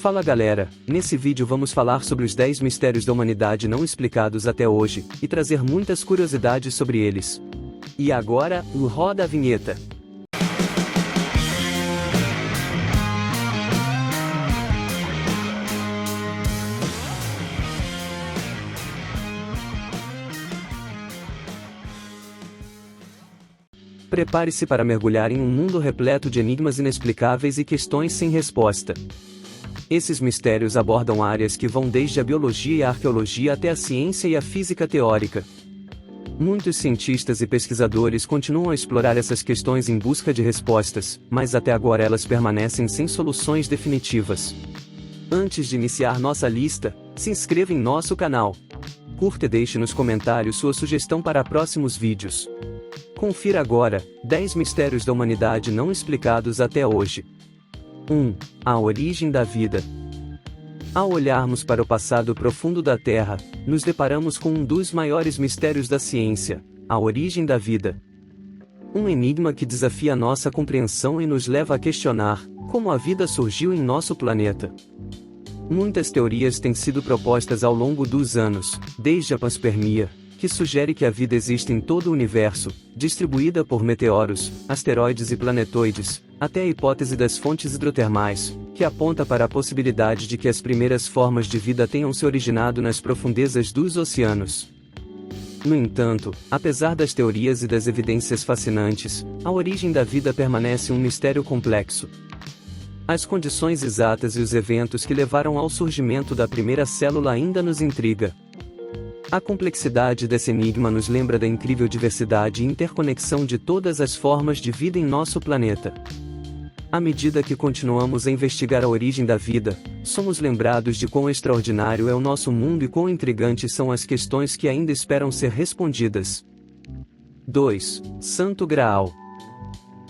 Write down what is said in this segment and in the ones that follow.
Fala galera, nesse vídeo vamos falar sobre os 10 mistérios da humanidade não explicados até hoje, e trazer muitas curiosidades sobre eles. E agora, roda a vinheta. Prepare-se para mergulhar em um mundo repleto de enigmas inexplicáveis e questões sem resposta. Esses mistérios abordam áreas que vão desde a biologia e a arqueologia até a ciência e a física teórica. Muitos cientistas e pesquisadores continuam a explorar essas questões em busca de respostas, mas até agora elas permanecem sem soluções definitivas. Antes de iniciar nossa lista, se inscreva em nosso canal. Curta e deixe nos comentários sua sugestão para próximos vídeos. Confira agora, 10 mistérios da humanidade não explicados até hoje. 1. A origem da vida. Ao olharmos para o passado profundo da Terra, nos deparamos com um dos maiores mistérios da ciência, a origem da vida. Um enigma que desafia nossa compreensão e nos leva a questionar como a vida surgiu em nosso planeta. Muitas teorias têm sido propostas ao longo dos anos, desde a panspermia, que sugere que a vida existe em todo o universo, distribuída por meteoros, asteroides e planetoides, até a hipótese das fontes hidrotermais, que aponta para a possibilidade de que as primeiras formas de vida tenham se originado nas profundezas dos oceanos. No entanto, apesar das teorias e das evidências fascinantes, a origem da vida permanece um mistério complexo. As condições exatas e os eventos que levaram ao surgimento da primeira célula ainda nos intriga. A complexidade desse enigma nos lembra da incrível diversidade e interconexão de todas as formas de vida em nosso planeta. À medida que continuamos a investigar a origem da vida, somos lembrados de quão extraordinário é o nosso mundo e quão intrigantes são as questões que ainda esperam ser respondidas. 2. Santo Graal.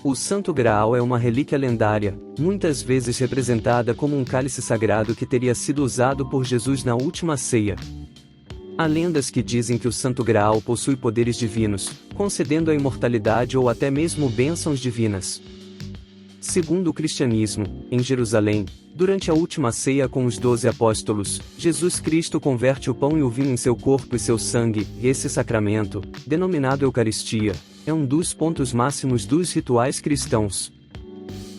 O Santo Graal é uma relíquia lendária, muitas vezes representada como um cálice sagrado que teria sido usado por Jesus na última ceia. Há lendas que dizem que o Santo Graal possui poderes divinos, concedendo a imortalidade ou até mesmo bênçãos divinas. Segundo o cristianismo, em Jerusalém, durante a última ceia com os 12 apóstolos, Jesus Cristo converte o pão e o vinho em seu corpo e seu sangue, e esse sacramento, denominado Eucaristia, é um dos pontos máximos dos rituais cristãos.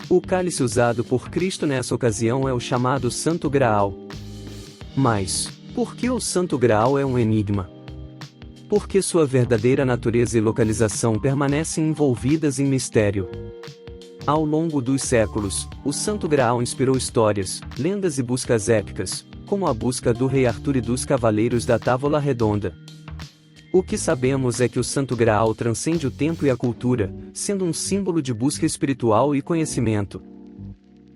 O cálice usado por Cristo nessa ocasião é o chamado Santo Graal. Mas, por que o Santo Graal é um enigma? Porque sua verdadeira natureza e localização permanecem envolvidas em mistério. Ao longo dos séculos, o Santo Graal inspirou histórias, lendas e buscas épicas, como a busca do rei Arthur e dos cavaleiros da Távola Redonda. O que sabemos é que o Santo Graal transcende o tempo e a cultura, sendo um símbolo de busca espiritual e conhecimento.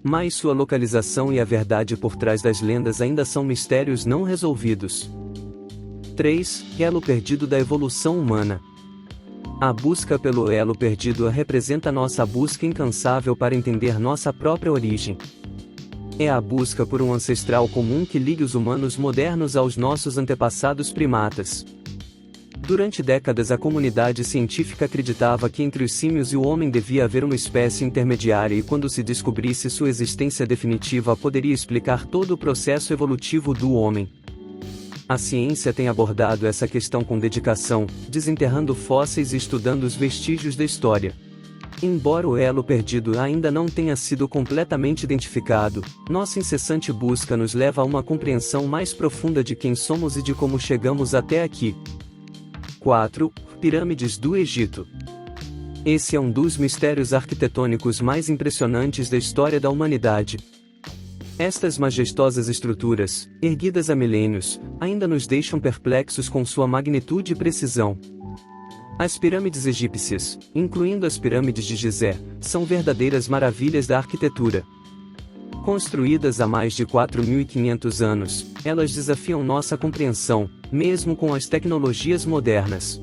Mas sua localização e a verdade por trás das lendas ainda são mistérios não resolvidos. 3. Elo perdido da evolução humana. A busca pelo elo perdido representa nossa busca incansável para entender nossa própria origem. É a busca por um ancestral comum que ligue os humanos modernos aos nossos antepassados primatas. Durante décadas a comunidade científica acreditava que entre os símios e o homem devia haver uma espécie intermediária e quando se descobrisse sua existência definitiva poderia explicar todo o processo evolutivo do homem. A ciência tem abordado essa questão com dedicação, desenterrando fósseis e estudando os vestígios da história. Embora o elo perdido ainda não tenha sido completamente identificado, nossa incessante busca nos leva a uma compreensão mais profunda de quem somos e de como chegamos até aqui. 4. Pirâmides do Egito. Esse é um dos mistérios arquitetônicos mais impressionantes da história da humanidade. Estas majestosas estruturas, erguidas há milênios, ainda nos deixam perplexos com sua magnitude e precisão. As pirâmides egípcias, incluindo as pirâmides de Gizé, são verdadeiras maravilhas da arquitetura. Construídas há mais de 4.500 anos, elas desafiam nossa compreensão, mesmo com as tecnologias modernas.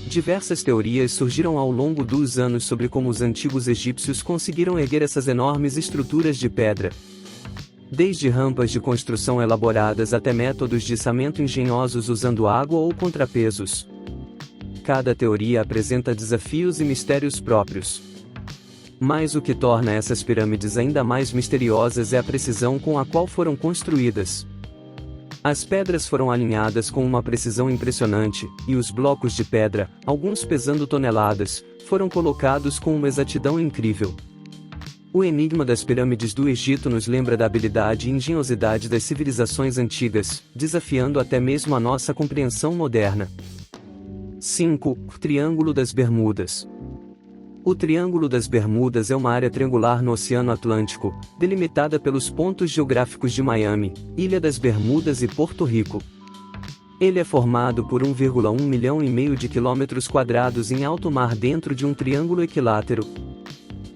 Diversas teorias surgiram ao longo dos anos sobre como os antigos egípcios conseguiram erguer essas enormes estruturas de pedra. Desde rampas de construção elaboradas até métodos de içamento engenhosos usando água ou contrapesos. Cada teoria apresenta desafios e mistérios próprios. Mas o que torna essas pirâmides ainda mais misteriosas é a precisão com a qual foram construídas. As pedras foram alinhadas com uma precisão impressionante, e os blocos de pedra, alguns pesando toneladas, foram colocados com uma exatidão incrível. O enigma das pirâmides do Egito nos lembra da habilidade e engenhosidade das civilizações antigas, desafiando até mesmo a nossa compreensão moderna. 5. Triângulo das Bermudas. O Triângulo das Bermudas é uma área triangular no Oceano Atlântico, delimitada pelos pontos geográficos de Miami, Ilha das Bermudas e Porto Rico. Ele é formado por 1,1 milhão e meio de quilômetros quadrados em alto mar dentro de um triângulo equilátero.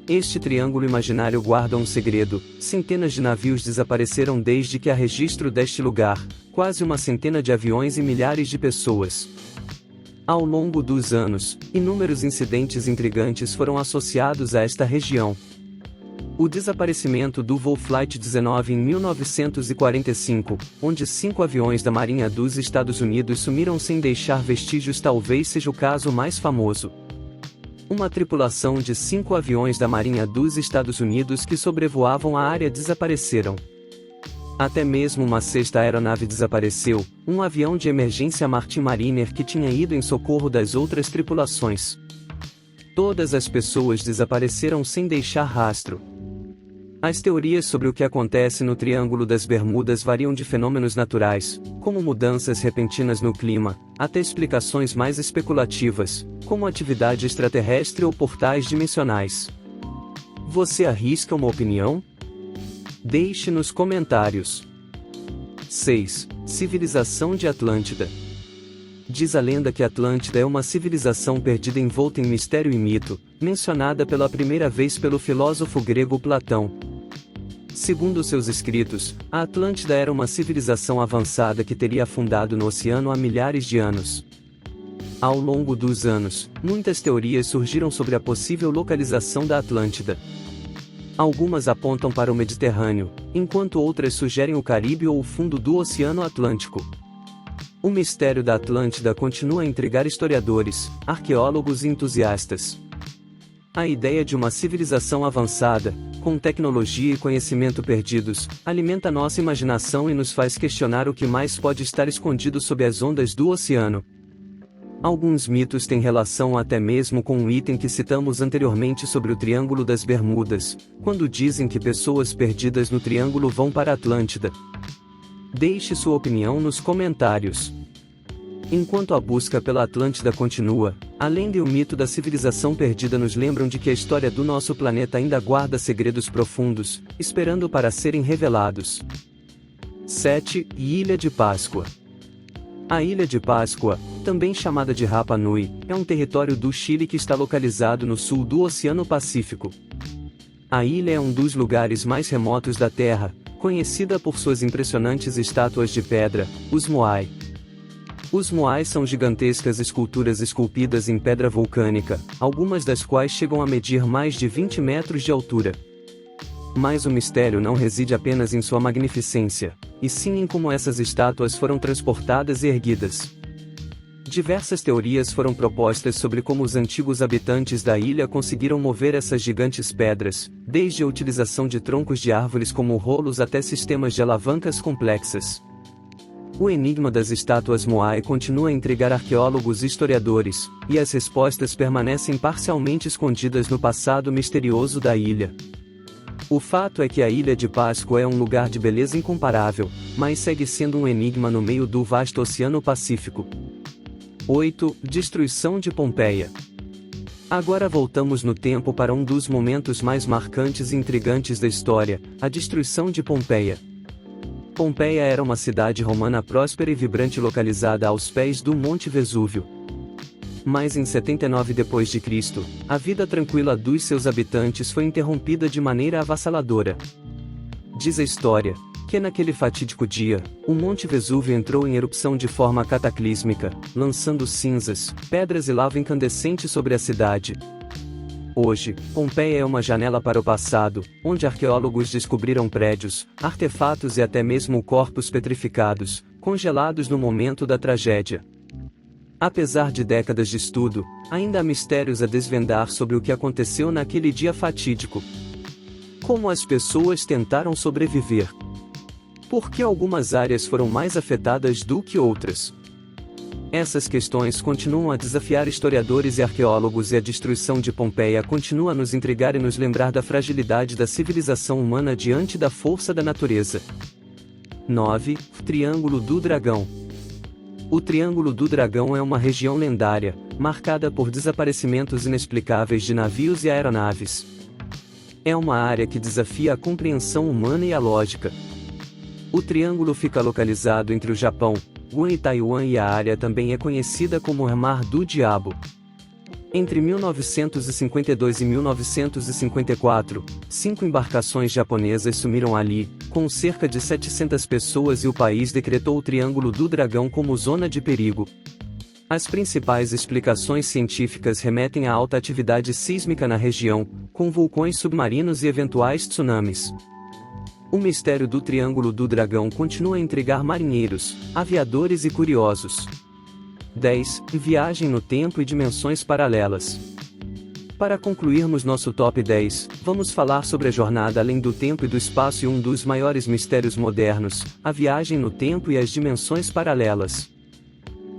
Este triângulo imaginário guarda um segredo: centenas de navios desapareceram desde que há registro deste lugar, quase uma centena de aviões e milhares de pessoas. Ao longo dos anos, inúmeros incidentes intrigantes foram associados a esta região. O desaparecimento do voo Flight 19 em 1945, onde 5 aviões da Marinha dos Estados Unidos sumiram sem deixar vestígios, talvez seja o caso mais famoso. Uma tripulação de 5 aviões da Marinha dos Estados Unidos que sobrevoavam a área desapareceram. Até mesmo uma sexta aeronave desapareceu, um avião de emergência Martin Mariner que tinha ido em socorro das outras tripulações. Todas as pessoas desapareceram sem deixar rastro. As teorias sobre o que acontece no Triângulo das Bermudas variam de fenômenos naturais, como mudanças repentinas no clima, até explicações mais especulativas, como atividade extraterrestre ou portais dimensionais. Você arrisca uma opinião? Deixe nos comentários. 6. Civilização de Atlântida. Diz a lenda que Atlântida é uma civilização perdida envolta em mistério e mito, mencionada pela primeira vez pelo filósofo grego Platão. Segundo seus escritos, a Atlântida era uma civilização avançada que teria afundado no oceano há milhares de anos. Ao longo dos anos, muitas teorias surgiram sobre a possível localização da Atlântida. Algumas apontam para o Mediterrâneo, enquanto outras sugerem o Caribe ou o fundo do Oceano Atlântico. O mistério da Atlântida continua a intrigar historiadores, arqueólogos e entusiastas. A ideia de uma civilização avançada, com tecnologia e conhecimento perdidos, alimenta nossa imaginação e nos faz questionar o que mais pode estar escondido sob as ondas do oceano. Alguns mitos têm relação até mesmo com um item que citamos anteriormente sobre o Triângulo das Bermudas, quando dizem que pessoas perdidas no triângulo vão para a Atlântida. Deixe sua opinião nos comentários. Enquanto a busca pela Atlântida continua, a lenda e o mito da civilização perdida nos lembram de que a história do nosso planeta ainda guarda segredos profundos, esperando para serem revelados. 7. Ilha de Páscoa. A Ilha de Páscoa, também chamada de Rapa Nui, é um território do Chile que está localizado no sul do Oceano Pacífico. A ilha é um dos lugares mais remotos da Terra, conhecida por suas impressionantes estátuas de pedra, os Moai. Os Moai são gigantescas esculturas esculpidas em pedra vulcânica, algumas das quais chegam a medir mais de 20 metros de altura. Mas o mistério não reside apenas em sua magnificência, e sim em como essas estátuas foram transportadas e erguidas. Diversas teorias foram propostas sobre como os antigos habitantes da ilha conseguiram mover essas gigantes pedras, desde a utilização de troncos de árvores como rolos até sistemas de alavancas complexas. O enigma das estátuas Moai continua a intrigar arqueólogos e historiadores, e as respostas permanecem parcialmente escondidas no passado misterioso da ilha. O fato é que a Ilha de Páscoa é um lugar de beleza incomparável, mas segue sendo um enigma no meio do vasto Oceano Pacífico. 8. Destruição de Pompeia. Agora voltamos no tempo para um dos momentos mais marcantes e intrigantes da história, a destruição de Pompeia. Pompeia era uma cidade romana próspera e vibrante localizada aos pés do Monte Vesúvio. Mas em 79 d.C., a vida tranquila dos seus habitantes foi interrompida de maneira avassaladora. Diz a história que naquele fatídico dia, o Monte Vesúvio entrou em erupção de forma cataclísmica, lançando cinzas, pedras e lava incandescente sobre a cidade. Hoje, Pompeia é uma janela para o passado, onde arqueólogos descobriram prédios, artefatos e até mesmo corpos petrificados, congelados no momento da tragédia. Apesar de décadas de estudo, ainda há mistérios a desvendar sobre o que aconteceu naquele dia fatídico. Como as pessoas tentaram sobreviver? Por que algumas áreas foram mais afetadas do que outras? Essas questões continuam a desafiar historiadores e arqueólogos, e a destruição de Pompeia continua a nos intrigar e nos lembrar da fragilidade da civilização humana diante da força da natureza. 9. Triângulo do Dragão. O Triângulo do Dragão é uma região lendária, marcada por desaparecimentos inexplicáveis de navios e aeronaves. É uma área que desafia a compreensão humana e a lógica. O triângulo fica localizado entre o Japão, Guam e Taiwan, e a área também é conhecida como o Mar do Diabo. Entre 1952 e 1954, 5 embarcações japonesas sumiram ali, com cerca de 700 pessoas, e o país decretou o Triângulo do Dragão como zona de perigo. As principais explicações científicas remetem à alta atividade sísmica na região, com vulcões submarinos e eventuais tsunamis. O mistério do Triângulo do Dragão continua a intrigar marinheiros, aviadores e curiosos. 10. Viagem no tempo e dimensões paralelas. Para concluirmos nosso top 10, vamos falar sobre a jornada além do tempo e do espaço e um dos maiores mistérios modernos, a viagem no tempo e as dimensões paralelas.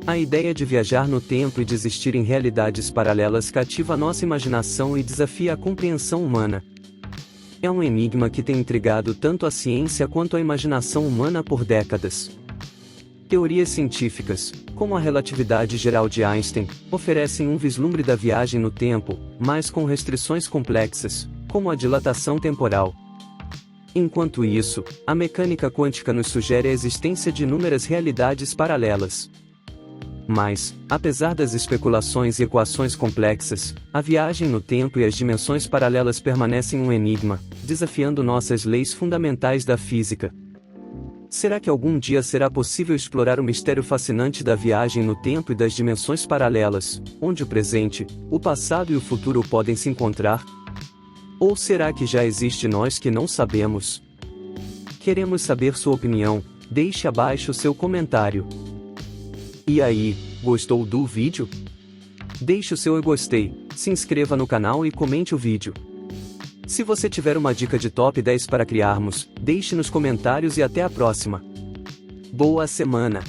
A ideia de viajar no tempo e de existir em realidades paralelas cativa a nossa imaginação e desafia a compreensão humana. É um enigma que tem intrigado tanto a ciência quanto a imaginação humana por décadas. Teorias científicas, como a relatividade geral de Einstein, oferecem um vislumbre da viagem no tempo, mas com restrições complexas, como a dilatação temporal. Enquanto isso, a mecânica quântica nos sugere a existência de inúmeras realidades paralelas. Mas, apesar das especulações e equações complexas, a viagem no tempo e as dimensões paralelas permanecem um enigma, desafiando nossas leis fundamentais da física. Será que algum dia será possível explorar o mistério fascinante da viagem no tempo e das dimensões paralelas, onde o presente, o passado e o futuro podem se encontrar? Ou será que já existe nós que não sabemos? Queremos saber sua opinião, deixe abaixo seu comentário. E aí, gostou do vídeo? Deixe o seu eu gostei, se inscreva no canal e comente o vídeo. Se você tiver uma dica de top 10 para criarmos, deixe nos comentários e até a próxima. Boa semana!